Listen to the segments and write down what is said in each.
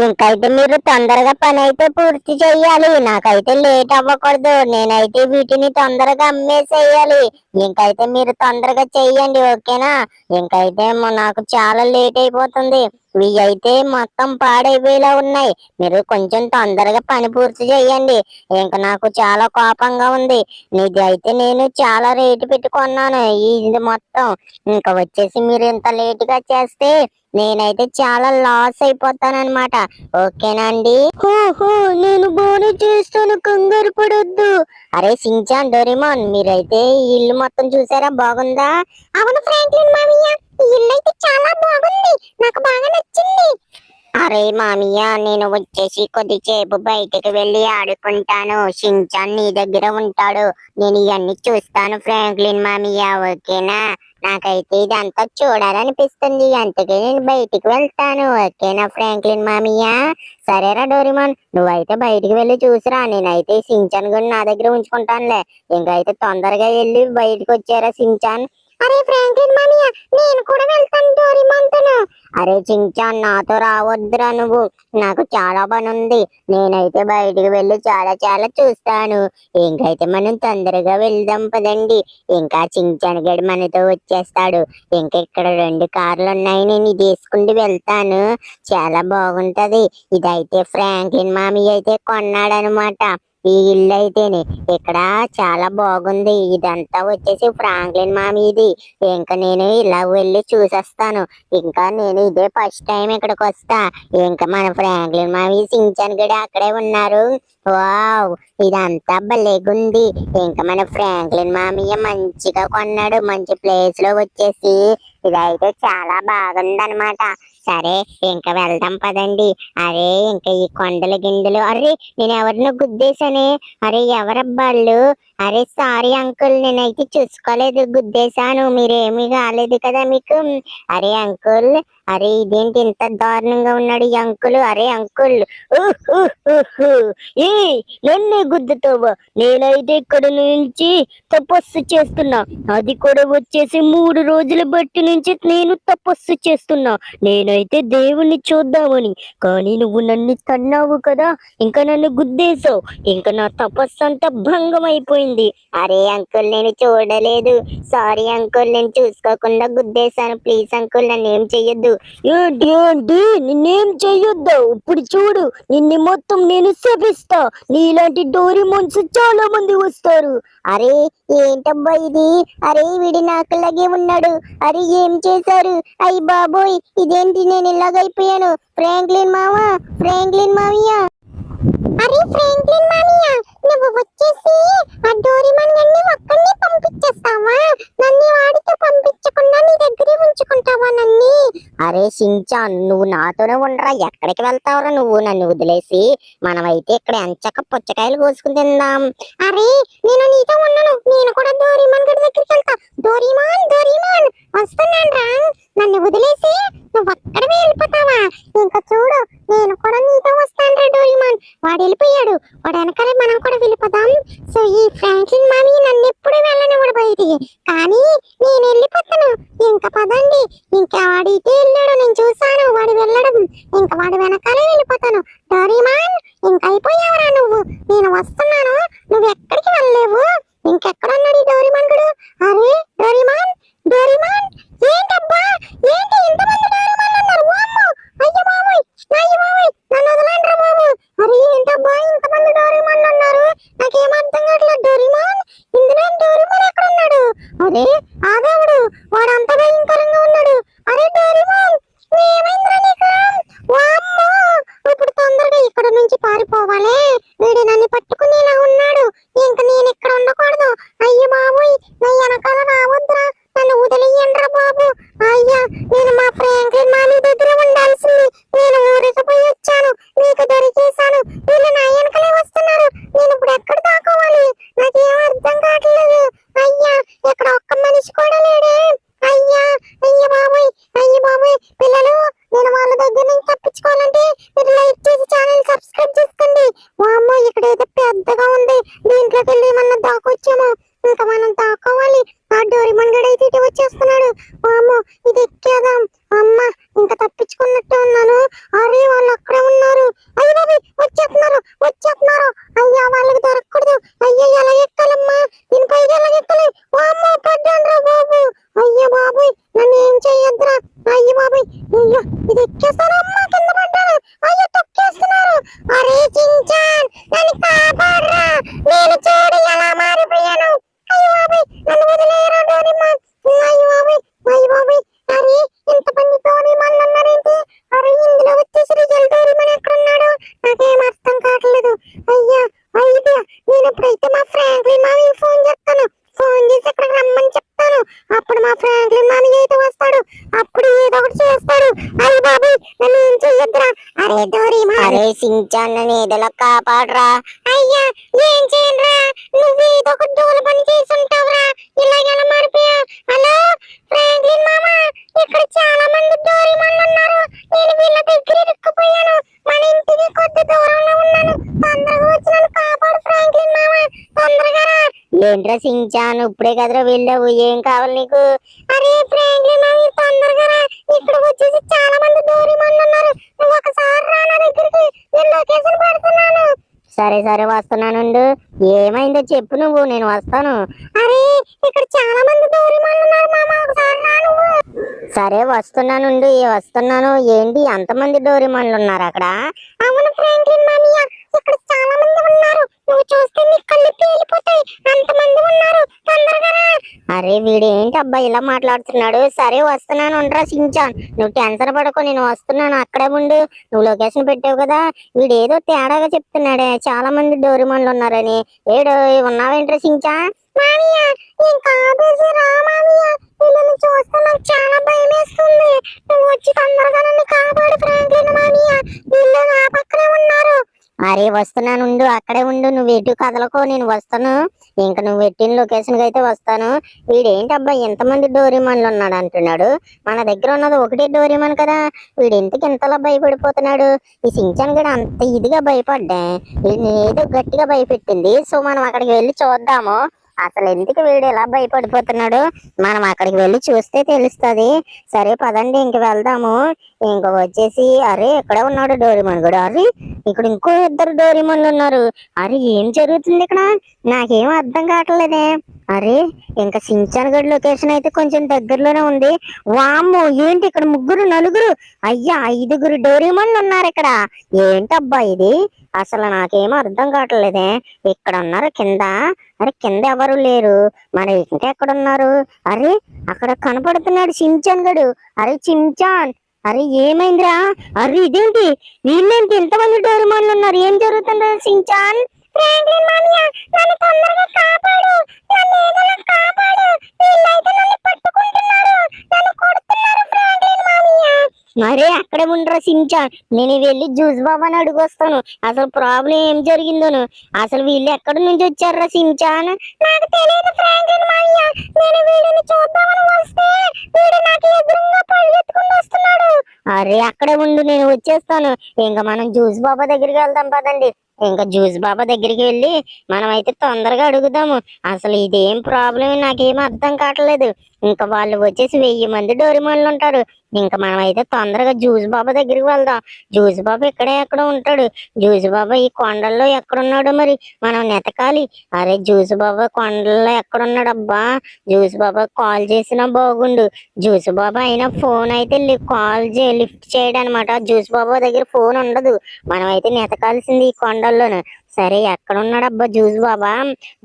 ఇంకైతే మీరు తొందరగా పని అయితే పూర్తి చెయ్యాలి. నాకైతే లేట్ అవ్వకూడదు. నేనైతే వీటిని తొందరగా అమ్మేసేయాలి. ఇంకైతే మీరు తొందరగా చెయ్యండి, ఓకేనా? ఇంకైతే నాకు చాలా లేట్ అయిపోతుంది. ఇవి అయితే మొత్తం పాడైపోయేలా ఉన్నాయి. మీరు కొంచెం తొందరగా పని పూర్తి చేయండి. ఇంకా నాకు చాలా కోపంగా ఉంది. ఇది అయితే నేను చాలా రేటు పెట్టుకున్నాను ఇది మొత్తం. ఇంకా వచ్చేసి మీరు ఇంత లేట్ గా చేస్తే నేనైతే చాలా లాస్ అయిపోతానన్నమాట. ఓకేనా అండి? నేను బాగానే చేస్తాను, కంగారు పడొద్దు. అరే సించాన్, డోరేమోన్, మీరైతే ఈ ఇల్లు మొత్తం చూసారా? బాగుందా? అవును ఫ్రాంక్లిన్ మామయ్య, ఈ ఇల్లు అయితే చాలా బాగుంది, నాకు బాగా నచ్చింది. అరే మామయ్య, నేను వచ్చేసి కొద్దిసేపు బయటకు వెళ్ళి ఆడుకుంటాను. షించాన్ నీ దగ్గర ఉంటాడు. నేను ఇవన్నీ చూస్తాను ఫ్రాంక్లిన్ మామయ్య, ఓకేనా? నాకైతే ఇదంతా చూడాలనిపిస్తుంది, అందుకే నేను బయటికి వెళ్తాను. ఓకేనా ఫ్రాంక్లిన్ మామయ్య? సరేరా డోరేమోన్, నువ్వైతే బయటికి వెళ్ళి చూసిరా. నేనైతే సించాన్ కూడా నా దగ్గర ఉంచుకుంటానులే. ఇంకైతే తొందరగా వెళ్ళి బయటకు వచ్చారా సించాన్? అరే ఫ్రాంక్లిన్ మామయ్య, నేను కూడా వెళ్తాను డోరేమోన్ తోను. అరే చించాన్, నాతో రావద్దురా నువ్వు, నాకు చాలా పని ఉంది. నేనైతే బయటికి వెళ్ళి చాలా చాలా చూస్తాను. ఇంకైతే మనం తొందరగా వెళ్దాం పదండి. ఇంకా చించాన్ గడి మనతో వచ్చేస్తాడు. ఇంకా ఇక్కడ 2 కార్లు ఉన్నాయి, నేను ఇది వేసుకుంటూ వెళ్తాను. చాలా బాగుంటది. ఇదైతే ఫ్రాంక్లిన్ మామయ్య అయితే కొన్నాడనమాట. ఈ ఇల్లు అయితేనే ఇక్కడ చాలా బాగుంది. ఇదంతా వచ్చేసి ఫ్రాంక్లిన్ మామయ్యది. ఇంకా నేను ఇలా వెళ్ళి చూసేస్తాను. ఇంకా నేను ఇదే ఫస్ట్ టైం ఇక్కడికి వస్తా. ఇంకా మన ఫ్రాంక్లిన్ మామయ్య సించాన్ గడి అక్కడే ఉన్నారు. వావ్, ఇదంతా భలేగుంది. ఇంకా మన ఫ్రాంక్లిన్ మామయ్య మంచిగా కొన్నాడు, మంచి ప్లేస్ లో వచ్చేసి. ఇదైతే చాలా బాగుందనమాట. సరే ఇంకా వెళ్దాం పదండి. అరే ఇంకా ఈ కొండలు గిండెలు, అరే నేను ఎవరినో గుద్దేశానే. అరే ఎవరబ్బాళ్ళు? అరే సారీ అంకుల్, నేనైతే చూసుకోలేదు, గుద్దేశాను. మీరేమీ కాలేదు కదా మీకు? అరే అంకుల్, అరే ఇదేంటి ఇంత దారుణంగా ఉన్నాడు ఈ అంకుల్? అరే అంకుల్, ఏ నన్నే గుద్దుతావా? నేనైతే ఇక్కడ నుంచి తపస్సు చేస్తున్నా. అది కూడా వచ్చేసి 3 రోజుల బట్టి నుంచి నేను తపస్సు చేస్తున్నా. నేనైతే దేవుణ్ణి చూద్దామని. కానీ నువ్వు నన్ను తన్నావు కదా, ఇంకా నన్ను గుద్దేశావు. ఇంకా నా తపస్సు అంతా భంగం అయిపోయింది. అరే అంకుల్, నేను చూడలేదు, సారీ అంకుల్, నేను చూసుకోకుండా గుద్దేశాను. ప్లీజ్ అంకుల్, నన్ను ఏం చెయ్యొద్దు. ఏంటి ఏంటి నిన్నేం చెయ్యొద్దు? ఇప్పుడు చూడు, నిన్ను మొత్తం నేను శపిస్తా. నీలాంటి డోరేమోన్స్ చాలా మంది వస్తారు. అరే ఏంటబ్బా ఇది? అరే వీడి నాకులాగే ఉన్నాడు. అరే ఏం చేశారు? అయ్యి బాబోయ్, ఇదేంటి నేను ఇలాగైపోయాను? ఫ్రాంక్లిన్ మామ, ఫ్రాంక్లిన్ మామయ్య. అరే ఫ్రాంక్లిన్ మామయ్య, నువ్వు వచ్చేసి ఆ డోరేమోన్ గన్ని ఒక్కడిని పంపించేస్తావా? నన్ను వాడితో పంపించకుండా నీ దగ్గరే ఉంచుకుంటావా నన్ను? అరే సించాన్, నువ్వు నాతోనే ఉండరా, ఎక్కడికి వెళ్తావురా నువ్వు నన్ను వదిలేసి? మనమైతే ఇక్కడ ఎంచక్క పుచ్చకాయలు కోసుకుని తిందాం. అరే నేను నీతో ఉన్నాను, నేను కూడా డోరేమోన్ గడి దగ్గరికి వెళ్తా. డోరేమోన్, డోరేమోన్ వస్తున్నాను రా. నన్ను వదిలేసి నువ్వు అక్కడికి వెళ్ళిపోతావా? ఇంకా చూడు, నేను కూడా నీతో వస్తాను రా డోరేమోన్. వాడు వెళ్ళిపోయాడు, వాడు వెనకాలే మనం కూడా వెళ్ళిపోదాం. సో ఈ ఫ్రాంక్లిన్ మామయ్య నన్ను ఎప్పుడు వెళ్ళనివ్వడు బయటికి, కానీ నేను వెళ్ళిపోతాను. ఇంకా పదండి. ఇంకా వాడు ఇటే వెళ్ళాడు, నేను చూసాను వాడు వెళ్ళడం. ఇంకా వాడు వెనకాలే వెళ్ళిపోతాను. డోరేమోన్, ఇంకా అయిపోయావురా నువ్వు. నేను వస్తున్నాను, నువ్వు ఎక్కడికి వెళ్ళలేవు. ఇంకెక్కడున్నాడు ఈ డోరేమోన్ గడు? అరే డోరేమోన్, డోరేమోన్, ఏంటబ్బా, ఏంటి ఇంతమంది డోరేమోన్లు ఉన్నారు? వామ్మో, అయ్యో బాబోయ్, అయ్యో బాబోయ్, నన్ను వదలండి రా బాబు. అరే ఏంటబ్బా ఇంతమంది డోరేమోన్లు ఉన్నారు? నాకేం అర్థం కావట్లేదు. డోరేమోన్, ఇందులో డోరేమోన్ ఎక్కడ ఉన్నాడు? అరే ఆదేవుడు, వాడు అంత భయంకరంగా ఉన్నాడు. అరే డోరేమోన్, ఏమైందిరా నీకు? వామ్మో, ఇప్పుడు తొందరగా ఇక్కడ నుంచి పారిపోవాలి. వీడు నన్ను పట్టుకునేలా ఉన్నాడు. ఇంక నేను ఇక్కడ ఉండకూడదు. అయ్యో బాబోయ్, నా వెనకాల రావద్దురా. అయ్యా వాళ్ళకి దొరకకూడదు. అయ్యో ఎలా ఎక్కాలమ్మా, నేను పైకి ఎలా ఎక్కాలి? వామ్మో పడ్డానురా బాబు. అయ్యో బాబోయ్, నన్ను ఏం చెయ్యొద్దురా. అయ్యో బాబోయ్, అయ్యో ఇది ఎక్కేస్తాను. అమ్మా కింద పడ్డాను. అయ్యో తొక్కేస్తున్నారు. అరే చించాన్, నన్ను కాపాడరా. నేను చూడు ఎలా మారిపోయాను. అయ్యో బాబోయ్, నన్ను వదిలేయరా డోరేమాన్. అయ్యో బాబోయ్, అయ్యో బాబోయ్. అరే ఇంతమంది డోరేమాన్లు ఉన్నారేంటి? అరే ఇందులో వచ్చేసి రిజల్ట్ డోరేమాన్ ఎక్కడున్నాడు? నాకేం అర్థం కావట్లేదు. అయ్యా అయితే నేను ఇప్పుడైతే మా ఫ్రాంక్లిన్ మామయ్య ఫోన్ చేస్తాను. ఫోన్ చేసి ఇక్కడికి రమ్మని చెప్తాను. అప్పుడు మా ఫ్రాంక్లిన్ మామయ్య అయితే వస్తాడు. అప్పుడు ఏదో ఒకటి చేస్తాడు. అయ్య బాబాయ్, నన్ను ఏం చెయ్యొద్దురా. అరే డోరేమాన్, అరే సించాన్, నన్ను ఏదోలా కాపాడరా. అయ్యా ఏం చేయనురా, నువ్వు ఏదో ఒక డోల పని చేసి ఉంటావురా. ఇలాగెలా మారిపోయా? హలో ఫ్రాంక్లిన్ మామ, ఇక్కడ చాలా మంది డోరేమాన్లు ఉన్నారు. నేను వీళ్ళ దగ్గర ఇరుక్కుపోయాను. మన ఇంటికి కొద్ది దూరంలో ఉన్నాను. తొందరగా వచ్చి నన్ను కాపాడు ఫ్రాంక్లిన్ మామ, తొందరగా రా. ఏంట్రా సించాన్, ఇప్పుడే కదరా వెళ్ళావు, ఏం కావాలి నీకు? అరే ఫ్రాంక్లిన్ మామ తొందరగా రా, ఇక్కడ వచ్చేసి చాలా మంది డోరేమాన్లు ఉన్నారు. నువ్వు ఒకసారి రా నా దగ్గరికి, నేను లొకేషన్ పెడుతున్నాను. సరే సరే వస్తున్నానుండు. ఏమైందో చెప్పు నువ్వు, నేను వస్తాను. అరే ఇక్కడ చాలా మంది డోరేమాన్లు ఉన్నారు మామ, ఒకసారి రా నువ్వు. సరే వస్తున్నానుండు, వస్తున్నాను. ఏంటి అంతమంది డోరేమాన్లు ఉన్నారు అక్కడ? అవును ఫ్రాంక్లిన్ మామయ్య, ఇక్కడ చాలా మంది ఉన్నారు. నువ్వు చూస్తే నీ కళ్ళు పేలిపోతాయి, అంతమంది ఉన్నారు. తొందరగా రా. అరే వీడు ఏంటి అబ్బా ఇలా మాట్లాడుతున్నాడు? సరే వస్తున్నాను, ఉండరా సించాన్, నువ్వు టెన్షన్ పడకు, నేను వస్తున్నాను. అక్కడే ఉండు, నువ్వు లొకేషన్ పెట్టావు కదా. వీడు ఏదో తేడాగా చెప్తున్నాడే, చాలా మంది డోరేమాన్లు ఉన్నారని. ఏడు ఉన్నావేంట్రా సించాన్? మామయ్య ఇంకా ఆపేసి రా మామయ్య, వీళ్ళని చూస్తే నాకు చాలా భయం వేస్తుంది. నువ్వు వచ్చి తొందరగా నన్ను కాపాడు ఫ్రాంక్లిన్ మామయ్య, వీళ్ళు నా పక్కనే ఉన్నారు. అరే వస్తున్నానుండు, అక్కడే ఉండు, నువ్వు ఎటు కదలకో, నేను వస్తాను. ఇంకా నువ్వు పెట్టిన లొకేషన్ కి అయితే వస్తాను. వీడేంటబ్బా ఎంతమంది డోరేమాన్లు ఉన్నాడు అంటున్నాడు. మన దగ్గర ఉన్నది ఒకటే డోరేమాన్ కదా, వీడు ఎందుకు ఇంతలా భయపడిపోతున్నాడు? ఈ సించాన్ గడ అంత ఇదిగా భయపడ్డా, వీడిని ఏదో గట్టిగా భయపెట్టింది. సో మనం అక్కడికి వెళ్ళి చూద్దాము అసలు ఎందుకు వీడు ఎలా భయపడిపోతున్నాడు. మనం అక్కడికి వెళ్ళి చూస్తే తెలుస్తుంది. సరే పదండి ఇంక వెళ్దాము. ఇంక వచ్చేసి అరే ఎక్కడ ఉన్నాడు డోరేమాన్ కూడా. అరే ఇక్కడ ఇంకో ఇద్దరు డోరేమాన్లు ఉన్నారు. అరే ఏం జరుగుతుంది ఇక్కడ, నాకేం అర్థం కావట్లేదే. అరే ఇంకా సించాన్ గడి లొకేషన్ అయితే కొంచెం దగ్గరలోనే ఉంది. వామ్మో ఏంటి ఇక్కడ ముగ్గురు నలుగురు, అయ్యా ఐదుగురు డోరేమాన్లు ఉన్నారు ఇక్కడ. ఏంటబ్బా ఇది, అసలు నాకేమో అర్థం కావట్లేదే. ఇక్కడ ఉన్నారు కింద. అరే కింద ఎవరు లేరు, మరి ఇంకెక్కడున్నారు? అరే అక్కడ కనపడుతున్నాడు సించాన్ గడు. అరే సించాన్, అరే ఏమైందిరా? అరే ఇదేంటి, వీళ్ళేంటి ఇంతమంది డోరేమాన్లు ఉన్నారు, ఏం జరుగుతుందో సించాన్? ఫ్రాంక్లిన్ మామయ్య నన్ను తొందరగా కాపాడు, నన్ను ఏదైనా కాపాడు, వీళ్ళైతే నన్ను పట్టుకుంటున్నారు, నన్ను కొడుతున్నారు ఫ్రాంక్లిన్ మామయ్య. అరే అక్కడే ఉండరా సించాన్, నేను వెళ్ళి జ్యూస్ బాబాని అడుగు వస్తాను. అసలు ప్రాబ్లం ఏం జరిగిందోను, అసలు వీళ్ళు ఎక్కడి నుంచి వచ్చారా సించాన్? నాకు తెలియదు ఫ్రాంక్లిన్ మామయ్య, నేను వీడిని చూద్దామని వస్తే వీడు నాకు ఎదురుగా పరిగెత్తుకుని వస్తున్నాడు. అరే అక్కడే ఉండు, నేను వచ్చేస్తాను. ఇంకా మనం జ్యూస్ బాబా దగ్గరికి వెళ్దాం పదండి. ఇంకా జ్యూస్ బాబా దగ్గరికి వెళ్ళి మనం అయితే తొందరగా అడుగుదాము. అసలు ఇదేం ప్రాబ్లం నాకేం అర్థం కావట్లేదు. ఇంకా వాళ్ళు వచ్చేసి 1000 మంది డోరేమాన్లు ఉంటారు. ఇంకా మనం అయితే తొందరగా జ్యూస్ బాబా దగ్గరికి వెళ్దాం. జ్యూస్ బాబా ఇక్కడే ఎక్కడ ఉంటాడు. జ్యూస్ బాబా ఈ కొండల్లో ఎక్కడున్నాడో మరి మనం నెతకాలి. అరే జ్యూస్ బాబా కొండల్లో ఎక్కడున్నాడు అబ్బా? జ్యూస్ బాబా కాల్ చేసినా బాగుండు. జ్యూస్ బాబా అయినా ఫోన్ అయితే లిఫ్ట్ చేయడం అనమాట. జ్యూస్ బాబా దగ్గర ఫోన్ ఉండదు. మనం అయితే నెతకాల్సింది ఈ కొండల్లోను. సరే ఎక్కడున్నాడబ్బా జ్యూస్ బాబా?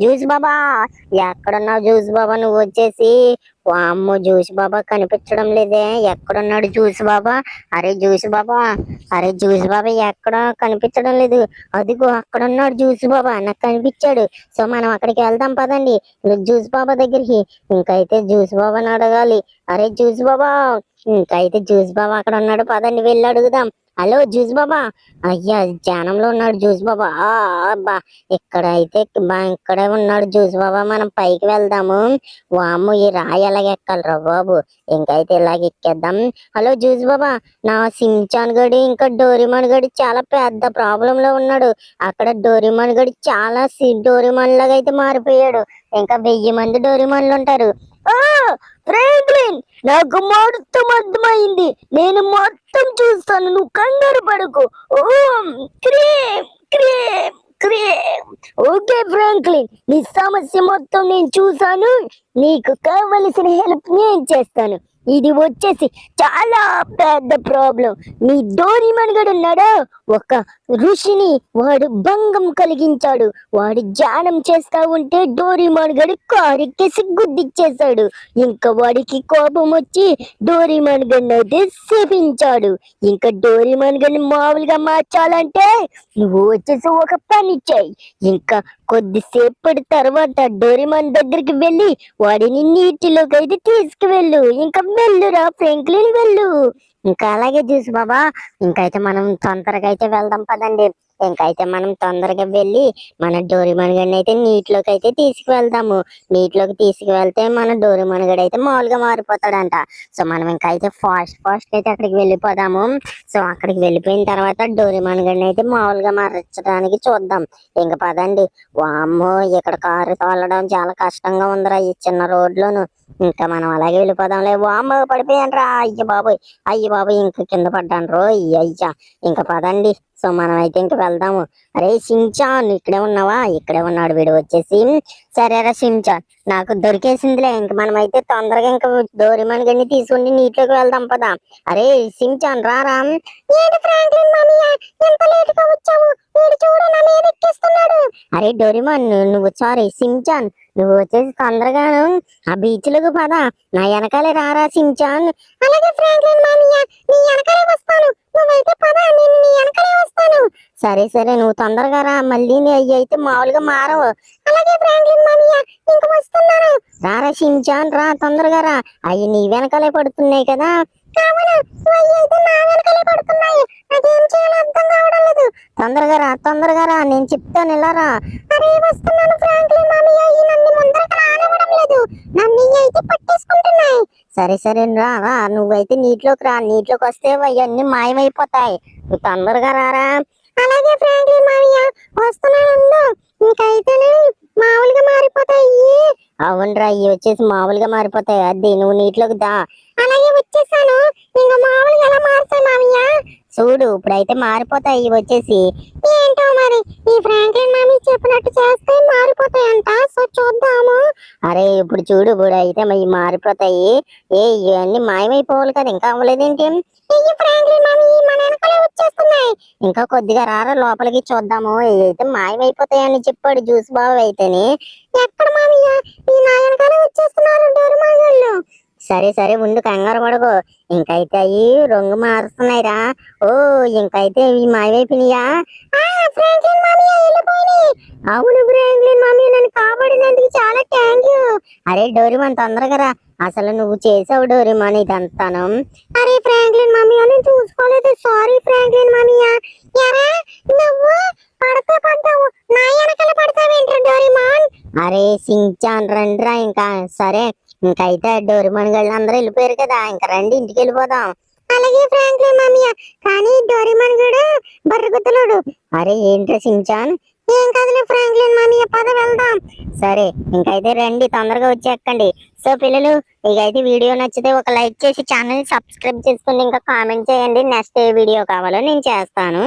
జ్యూస్ బాబా ఎక్కడున్నావు జ్యూస్ బాబా? నువ్వు వచ్చేసి వామ్మో జ్యూస్ బాబా కనిపించడం లేదే, ఎక్కడున్నాడు జ్యూస్ బాబా? అరే జ్యూస్ బాబా, అరే జ్యూస్ బాబా ఎక్కడ కనిపించడం లేదు. అదిగో అక్కడున్నాడు జ్యూస్ బాబా, నాకు కనిపించాడు. సో మనం అక్కడికి వెళ్దాం పదండి జ్యూస్ బాబా దగ్గరికి. ఇంకైతే జ్యూస్ బాబాని అడగాలి. అరే జ్యూస్ బాబా, ఇంకైతే జ్యూస్ బాబా అక్కడ ఉన్నాడు, పదండి వెళ్ళి అడుగుదాం. హలో జ్యూస్ బాబా. అయ్యా ధ్యానంలో ఉన్నాడు జ్యూస్ బాబా. అబ్బా ఇక్కడ అయితే ఇక్కడే ఉన్నాడు జ్యూస్ బాబా, మనం పైకి వెళ్దాము. వామ్ము ఈ రాయి ఎలాగ ఎక్కాలరా బాబు, ఇంకైతే ఇలాగ ఎక్కేద్దాం. హలో జ్యూస్ బాబా, నా సించాన్ గడి ఇంకా డోరేమాన్ గడి చాలా పెద్ద ప్రాబ్లం లో ఉన్నాడు. అక్కడ డోరేమాన్ గడి చాలా డోరేమాన్ లాగా అయితే మారిపోయాడు. ఇంకా 1000 మంది డోరేమాన్లు ఉంటారు. ఫ్రాంక్లిన్ నాకు మొత్తం అర్థమైంది, నేను మొత్తం చూస్తాను, నువ్వు కంగారు పడకు. ఓం క్రీమ్ క్రీమ్ క్రీమ్. ఓకే ఫ్రాంక్లిన్, నీ సమస్య మొత్తం నేను చూసాను. నీకు కావలసిన హెల్ప్ నేను చేస్తాను. ఇది వచ్చేసి చాలా పెద్ద ప్రాబ్లం. నీ డోరేమాన్ గడు ఉన్నాడా, ఒక ఋషిని వాడు భంగం కలిగించాడు. వాడు ధ్యానం చేస్తా ఉంటే డోరేమాన్ గడు కారెక్కేసి గుద్దిచ్చేశాడు. ఇంకా వాడికి కోపం వచ్చి డోరేమాన్ గడిని అయితే శపించాడు. ఇంకా డోరేమాన్ గడిని మామూలుగా మార్చాలంటే నువ్వు వచ్చేసి ఒక పని చెయ్యి. ఇంకా కొద్దిసేపటి తర్వాత డోరేమాన్ దగ్గరికి వెళ్ళి వాడిని నీటిలోకి అయితే తీసుకువెళ్ళు. ఇంకా వెళ్ళురా ఫ్రాంక్లిన్, వెళ్ళు. ఇంకా అలాగే చూసి బాబా, ఇంకైతే మనం తొందరగా అయితే వెళ్దాం పదండి. ఇంకైతే మనం తొందరగా వెళ్ళి మన డోరేమాన్ గడిని అయితే నీటిలోకి అయితే తీసుకువెళ్దాము. నీటిలోకి తీసుకువెళ్తే మన డోరేమాన్ గడి అయితే మామూలుగా మారిపోతాడంట. సో మనం ఇంకైతే ఫాస్ట్ అయితే అక్కడికి వెళ్ళిపోదాము. సో అక్కడికి వెళ్ళిపోయిన తర్వాత డోరేమాన్ గడిని అయితే మామూలుగా మార్చడానికి చూద్దాం. ఇంక పదండి. వామ్మో, ఇక్కడ కారు తోలడం చాలా కష్టంగా ఉందిరా ఈ చిన్న రోడ్లోను. ఇంకా మనం అలాగే వెళ్ళిపోదాంలే. వామ్మో, పడిపోయాను రా, అయ్య బాబోయ్ ఇంకా కింద పడ్డాను రో, అయ్యా. ఇంకా పదండి. సో మనం అయితే ఇంక వెళ్దాము. అరే షించాన్, ఇక్కడే ఉన్నావా? ఇక్కడే ఉన్నాడు వీడు వచ్చేసి. సరేరా షించాన్, నాకు దొరికేసిందిలే. ఇంక మనం అయితే తొందరగా ఇంకా డోరేమాన్ గడిని తీసుకుని నీటిలోకి వెళ్దాం పదా. అరే షించాన్, రారా. ఏంటి ఫ్రాంక్లిన్ మామయ్య, ఎంత లేట్ గా వచ్చావు? వీడు చూడు నా మీద ఎక్కిస్తున్నాడు. అరే డోరేమాన్, నువ్వు సారీ షించాన్, నువ్వు వచ్చేసి తొందరగాను ఆ బీచ్ లకు పదా. నా వెనకాలే రారా షించాన్. అలాగే ఫ్రాంక్లిన్ మామయ్య, నీ వెనకాలే వస్తాను. నువ్వైతే పదా, నేను నీ వెనకాలే వస్తాను. సరే నువ్వు తొందరగా రా, మళ్ళీ నీ అయ్యి అయితే మామూలుగా మారవు. అలాగే ఫ్రాంక్లిన్ మామయ్య, ఇంక వస్తున్నాను. రారా షించాన్, రా తొందరగా రా. అయ్యి నీ వెనకాలే పడుతున్నాయి కదా. అవును, అయితే నా వెనకాలే పడుతున్నాయి. నాకేం చేయాలో అర్థం కావడం లేదు. తొందరగా రా, నేను చెప్తాను ఇలా రా. అరే వస్తున్నాను ఫ్రాంక్లిన్ మామయ్య, ఈ నన్ను ముందరకు రానివ్వడం లేదు. నన్ను అయితే పట్టేసుకుంటున్నాయి. సరే రా, నువ్వైతే నీటిలోకి రా. నీటిలోకి వస్తే అవన్నీ మాయమైపోతాయి. నువ్వు తొందరగా రారా. అలాగే ఫ్రాంక్లిన్ మామయ్య, వస్తున్నాను. ఇంకైతే మామూలుగా మారిపోతాయి. అవునరా, ఇవి వచ్చేసి మామూలుగా మారిపోతాయి. అది నువ్వు నీటిలోకి దా. అలాగే వచ్చేసాను. ఇంకా మామూలుగా ఎలా మారుతాయి మామయ్య? చూడు, ఇప్పుడైతే మారిపోతాయి ఇవి వచ్చేసి. ఏంటో మరి, ఈ ఫ్రాంక్లిన్ మామీ చెప్పినట్టు చేస్తే మారిపోతాయంట. సో చూద్దాము. అరే ఇప్పుడు చూడు, ఇప్పుడు అయితే ఇవి మారిపోతాయి. ఇవన్నీ మాయమైపోవాలి కదా, ఇంకా అవ్వలేదేంటి? ఫ్రాంక్లిన్ మామీ మన వెనకాలే వచ్చేస్తున్నాయి. ఇంకా కొద్దిగా రారా లోపలికి చూద్దాము. అయితే మాయమైపోతాయని చెప్పాడు జ్యూస్ బాబు అయితేనే. ఎక్కడ మామయ్య, ఈ నా వెనకాలే వచ్చేస్తున్నారు డోరేమాన్ వాళ్ళు. సరే ఉండు, కంగారు పడకు. ఇంకైతే అవి రంగు మారుతున్నాయిరా. ఓ, ఇంకైతే ఇవి మాయమైపోయినాయా? ఫ్రాంక్లిన్ మామయ్య వెళ్ళిపోయినాయి. అవును ఫ్రాంక్లిన్ మామయ్య, నన్ను కాపాడినందుకు చాలా థ్యాంక్ యూ. అరే డోరేమాన్ తొందరగా రా, అసలు నువ్వు చేసావు డోరేమాన్ ఇదంతాను. అరే ఫ్రాంక్లిన్ మామయ్య, నేను చూసుకోలేదు. సారీ ఫ్రాంక్లిన్ మామయ్య. ఎరా నువ్వు పడితే పడ్డావు, నా వెనకాల పడతావేంట్రా డోరేమాన్? అరే షించాన్ రండిరా. ఇంకా సరే, ఇంకైతే డోరేమాన్ గళ్ళు అందరూ వెళ్ళిపోయారు కదా, ఇంకా రండి ఇంటికి వెళ్ళిపోదాం. అలాగే ఫ్రాంక్లిన్ మామయ్య, కానీ డోరేమాన్ గడు బర్రగుద్దలోడు. అరే ఏంట్రా షించాన్? ఏం కదలే ఫ్రాంక్లిన్ మామయ్య, పద వెళ్దాం. సరే ఇంకైతే రండి, తొందరగా వచ్చి ఎక్కండి. సో పిల్లలు, ఇకైతే వీడియో నచ్చితే ఒక లైక్ చేసి ఛానల్ సబ్స్క్రైబ్ చేసుకుని ఇంకా కామెంట్ చేయండి. నెక్స్ట్ ఏ వీడియో కావాలో నేను చేస్తాను.